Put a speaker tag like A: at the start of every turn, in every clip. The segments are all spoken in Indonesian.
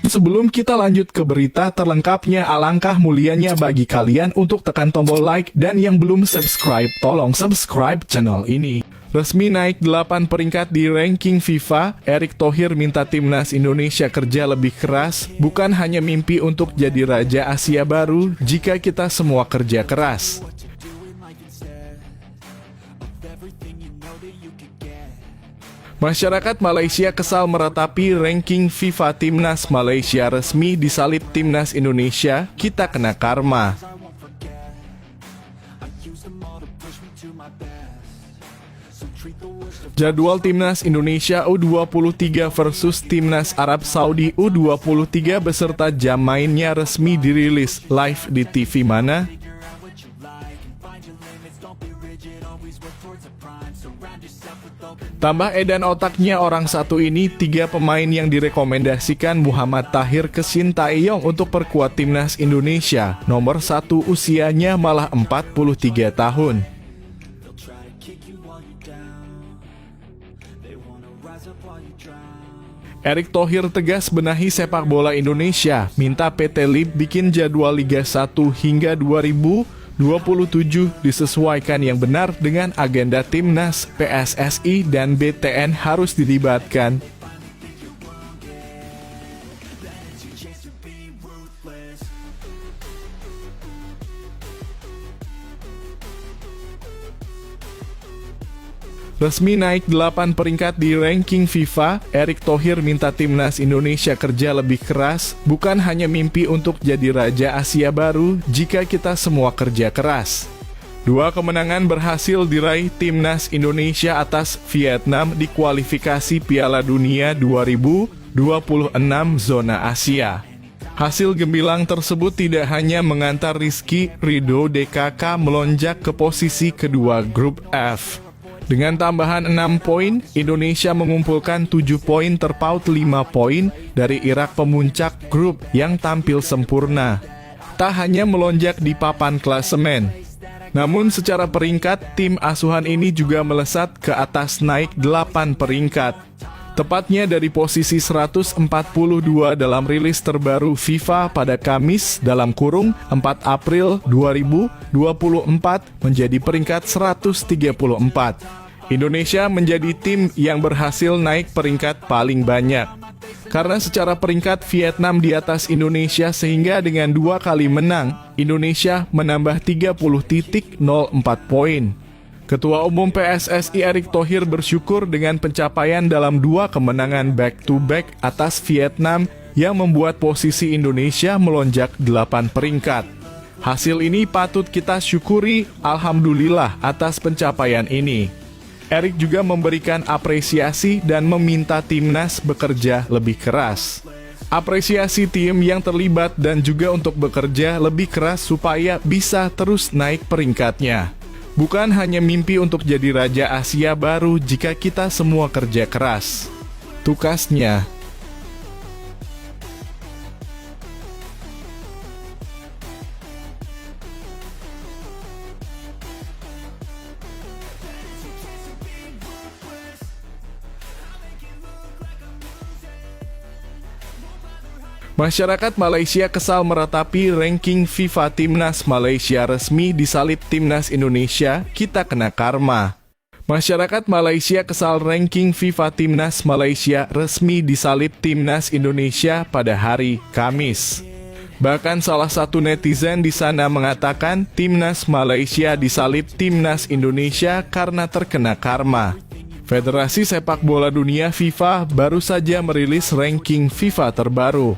A: Sebelum kita lanjut ke berita terlengkapnya, alangkah mulianya bagi kalian untuk tekan tombol like, dan yang belum subscribe, tolong subscribe channel ini. Resmi naik 8 peringkat di ranking FIFA, Erick Thohir minta timnas Indonesia kerja lebih keras, bukan hanya mimpi untuk jadi Raja Asia baru jika kita semua kerja keras. Masyarakat Malaysia kesal meratapi ranking FIFA. Timnas Malaysia resmi disalip timnas Indonesia, kita kena karma. Jadwal timnas Indonesia U23 versus timnas Arab Saudi U23 beserta jam mainnya resmi dirilis. Live di TV mana? Tambah edan otaknya orang satu ini, 3 pemain yang direkomendasikan Muhammad Tahir ke Sintayong untuk perkuat timnas Indonesia. Nomor 1 usianya malah 43 tahun. Erick Thohir tegas benahi sepak bola Indonesia, minta PT LIB bikin jadwal Liga 1 hingga 2027 disesuaikan yang benar dengan agenda timnas. PSSI dan BTN harus dilibatkan. Resmi naik 8 peringkat di ranking FIFA, Erick Thohir minta timnas Indonesia kerja lebih keras, bukan hanya mimpi untuk jadi Raja Asia baru jika kita semua kerja keras. 2 kemenangan berhasil diraih timnas Indonesia atas Vietnam di kualifikasi Piala Dunia 2026 zona Asia. Hasil gemilang tersebut tidak hanya mengantar Rizky Ridho DKK melonjak ke posisi kedua grup F. Dengan tambahan 6 poin, Indonesia mengumpulkan 7 poin terpaut 5 poin dari Irak pemuncak grup yang tampil sempurna. Tak hanya melonjak di papan klasemen, namun secara peringkat, tim asuhan ini juga melesat ke atas, naik 8 peringkat. Tepatnya dari posisi 142 dalam rilis terbaru FIFA pada Kamis (4 April 2024) menjadi peringkat 134. Indonesia menjadi tim yang berhasil naik peringkat paling banyak. Karena secara peringkat Vietnam di atas Indonesia, sehingga dengan 2 kali menang, Indonesia menambah 30.04 poin. Ketua Umum PSSI Erick Thohir bersyukur dengan pencapaian dalam 2 kemenangan back-to-back atas Vietnam yang membuat posisi Indonesia melonjak 8 peringkat. Hasil ini patut kita syukuri, alhamdulillah atas pencapaian ini. Erick juga memberikan apresiasi dan meminta timnas bekerja lebih keras. Apresiasi tim yang terlibat dan juga untuk bekerja lebih keras supaya bisa terus naik peringkatnya. Bukan hanya mimpi untuk jadi Raja Asia baru jika kita semua kerja keras. Tukasnya. Masyarakat Malaysia kesal meratapi ranking FIFA. Timnas Malaysia resmi disalip timnas Indonesia, kita kena karma. Masyarakat Malaysia kesal ranking FIFA. Timnas Malaysia resmi disalip timnas Indonesia pada hari Kamis. Bahkan salah satu netizen di sana mengatakan timnas Malaysia disalip timnas Indonesia karena terkena karma. Federasi Sepak Bola Dunia FIFA baru saja merilis ranking FIFA terbaru.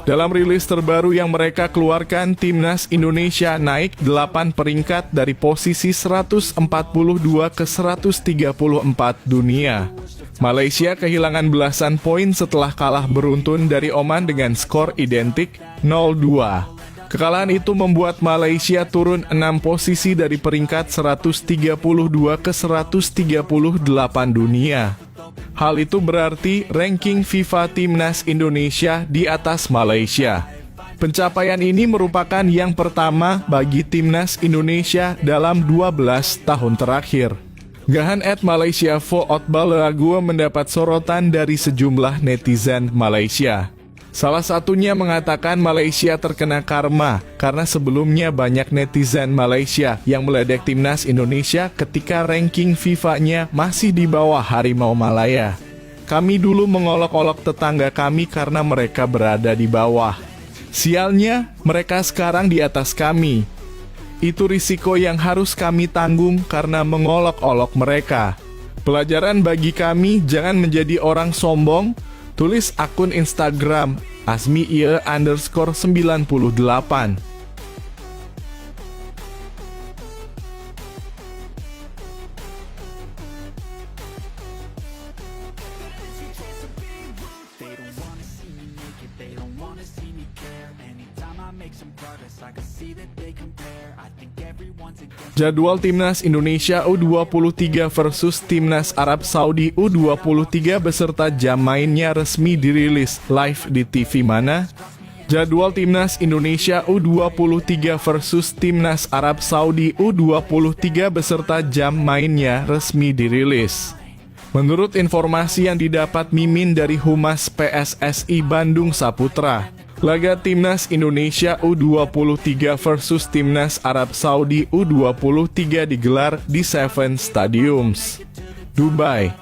A: Dalam rilis terbaru yang mereka keluarkan, timnas Indonesia naik 8 peringkat dari posisi 142 ke 134 dunia. Malaysia kehilangan belasan poin setelah kalah beruntun dari Oman dengan skor identik 0-2. Kekalahan itu membuat Malaysia turun 6 posisi dari peringkat 132 ke 138 dunia. Hal itu berarti ranking FIFA timnas Indonesia di atas Malaysia. Pencapaian ini merupakan yang pertama bagi timnas Indonesia dalam 12 tahun terakhir. Gahan @Malaysia Fo Otbal Lagu mendapat sorotan dari sejumlah netizen Malaysia. Salah satunya mengatakan Malaysia terkena karma karena sebelumnya banyak netizen Malaysia yang meledek timnas Indonesia ketika ranking FIFA-nya masih di bawah Harimau Malaya. Kami dulu mengolok-olok tetangga kami karena mereka berada di bawah. Sialnya, mereka sekarang di atas kami. Itu risiko yang harus kami tanggung karena mengolok-olok mereka. Pelajaran bagi kami, jangan menjadi orang sombong. Tulis akun Instagram @asmiie_98. Jadwal Timnas Indonesia U23 versus Timnas Arab Saudi U23 beserta jam mainnya resmi dirilis live di TV mana? Jadwal Timnas Indonesia U23 versus Timnas Arab Saudi U23 beserta jam mainnya resmi dirilis. Menurut informasi yang didapat Mimin dari Humas PSSI Bandung Saputra, laga Timnas Indonesia U23 versus Timnas Arab Saudi U23 digelar di Seven Stadiums, Dubai,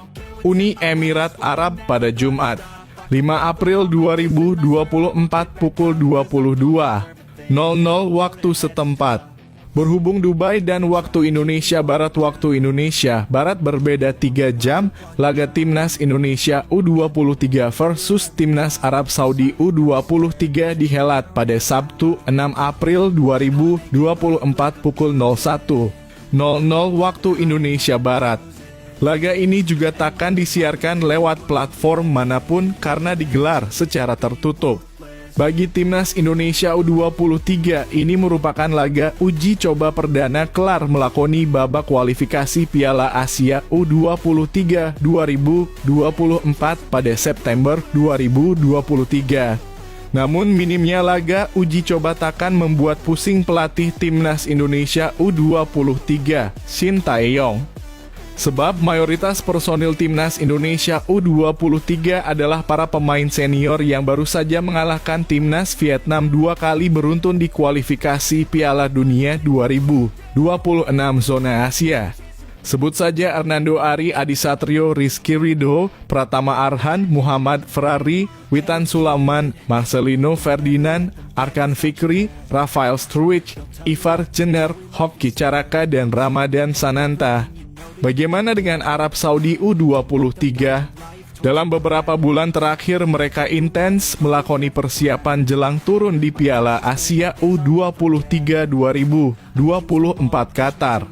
A: Uni Emirat Arab pada Jumat, 5 April 2024 pukul 22.00 waktu setempat. Berhubung Dubai dan waktu Indonesia Barat berbeda 3 jam, laga Timnas Indonesia U23 versus Timnas Arab Saudi U23 dihelat pada Sabtu 6 April 2024 pukul 01.00 waktu Indonesia Barat. Laga ini juga takkan disiarkan lewat platform manapun karena digelar secara tertutup. Bagi Timnas Indonesia U23, ini merupakan laga uji coba perdana kelar melakoni babak kualifikasi Piala Asia U23 2024 pada September 2023. Namun minimnya laga uji coba takkan membuat pusing pelatih Timnas Indonesia U23, Shin Tae-yong. Sebab mayoritas personil Timnas Indonesia U23 adalah para pemain senior yang baru saja mengalahkan Timnas Vietnam 2 kali beruntun di kualifikasi Piala Dunia 2026 zona Asia. Sebut saja Hernando Ari, Adi Satrio, Rizky Ridho, Pratama Arhan, Muhammad Ferrari, Witan Sulaiman, Marcelino Ferdinand, Arkan Fikri, Rafael Struwich, Ivar Jenner, Hoki Caraka, dan Ramadan Sananta. Bagaimana dengan Arab Saudi U23? Dalam beberapa bulan terakhir mereka intens melakoni persiapan jelang turun di Piala Asia U23 2024 Qatar.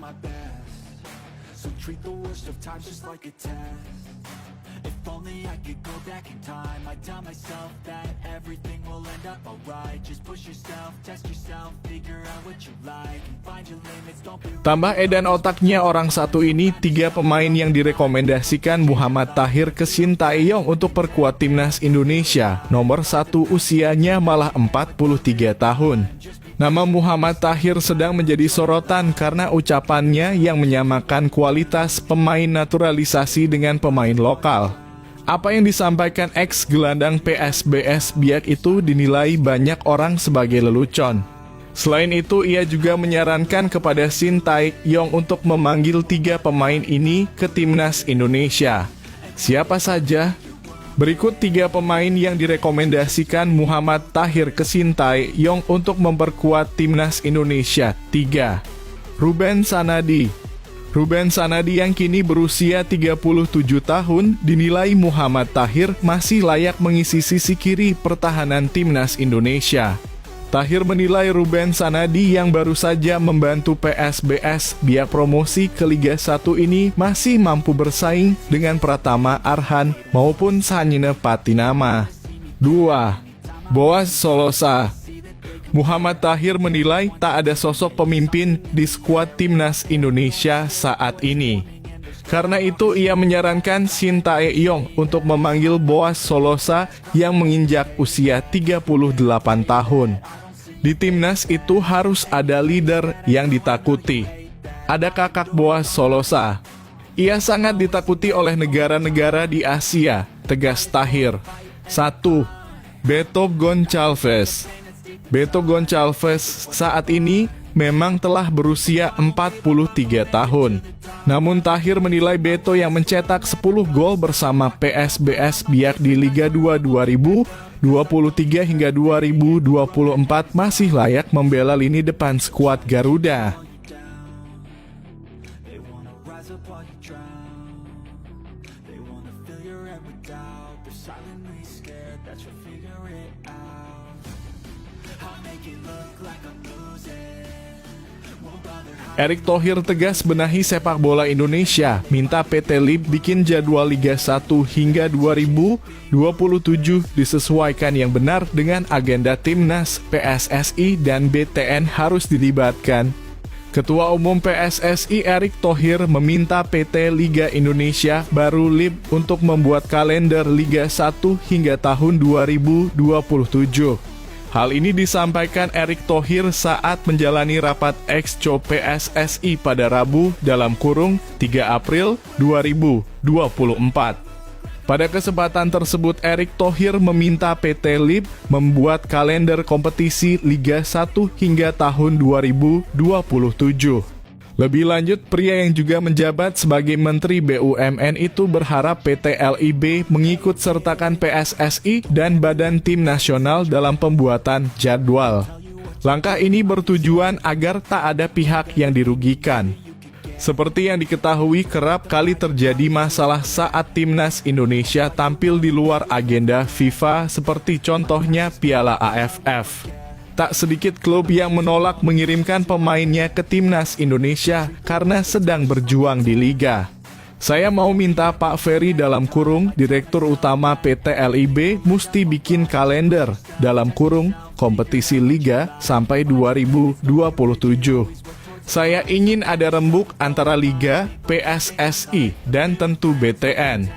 A: Tambah edan otaknya orang satu ini, 3 pemain yang direkomendasikan Muhammad Tahir ke Shin Tae-yong untuk perkuat Timnas Indonesia. Nomor 1 usianya malah 43 tahun. Nama Muhammad Tahir sedang menjadi sorotan karena ucapannya yang menyamakan kualitas pemain naturalisasi dengan pemain lokal. Apa yang disampaikan ex-gelandang PSBS Biak itu dinilai banyak orang sebagai lelucon. Selain itu, ia juga menyarankan kepada Shin Tae-yong untuk memanggil 3 pemain ini ke Timnas Indonesia. Siapa saja? Berikut 3 pemain yang direkomendasikan Muhammad Tahir ke Shin Tae-yong untuk memperkuat Timnas Indonesia. 3. Ruben Sanadi. Ruben Sanadi yang kini berusia 37 tahun, dinilai Muhammad Tahir masih layak mengisi sisi kiri pertahanan Timnas Indonesia. Tahir menilai Ruben Sanadi yang baru saja membantu PSBS Biak promosi ke Liga 1 ini masih mampu bersaing dengan Pratama Arhan maupun Sanyine Patinama. 2. Boaz Solosa. Muhammad Tahir menilai tak ada sosok pemimpin di skuad Timnas Indonesia saat ini. Karena itu ia menyarankan Shin Tae-yong untuk memanggil Boaz Solosa yang menginjak usia 38 tahun. Di Timnas itu harus ada leader yang ditakuti. Ada kakak Boaz Solosa. Ia sangat ditakuti oleh negara-negara di Asia, tegas Tahir. 1. Beto Gonçalves. Beto Gonçalves saat ini memang telah berusia 43 tahun. Namun Tahir menilai Beto yang mencetak 10 gol bersama PSBS Biak di Liga 2 2023 hingga 2024 masih layak membela lini depan skuad Garuda. Erick Thohir tegas benahi sepak bola Indonesia, minta PT LIB bikin jadwal Liga 1 hingga 2027 disesuaikan yang benar dengan agenda Timnas, PSSI, dan BTN harus dilibatkan. Ketua Umum PSSI Erick Thohir meminta PT Liga Indonesia baru LIB untuk membuat kalender Liga 1 hingga tahun 2027. Hal ini disampaikan Erick Thohir saat menjalani rapat Exco PSSI pada Rabu (3 April 2024). Pada kesempatan tersebut, Erick Thohir meminta PT LIB membuat kalender kompetisi Liga 1 hingga tahun 2027. Lebih lanjut, pria yang juga menjabat sebagai Menteri BUMN itu berharap PT LIB mengikut sertakan PSSI dan Badan Tim Nasional dalam pembuatan jadwal. Langkah ini bertujuan agar tak ada pihak yang dirugikan. Seperti yang diketahui, kerap kali terjadi masalah saat Timnas Indonesia tampil di luar agenda FIFA seperti contohnya Piala AFF. Tak sedikit klub yang menolak mengirimkan pemainnya ke Timnas Indonesia karena sedang berjuang di Liga. Saya mau minta Pak Ferry (Direktur Utama PT LIB) mesti bikin kalender (kompetisi Liga sampai 2027. Saya ingin ada rembuk antara Liga, PSSI, dan tentu BTN.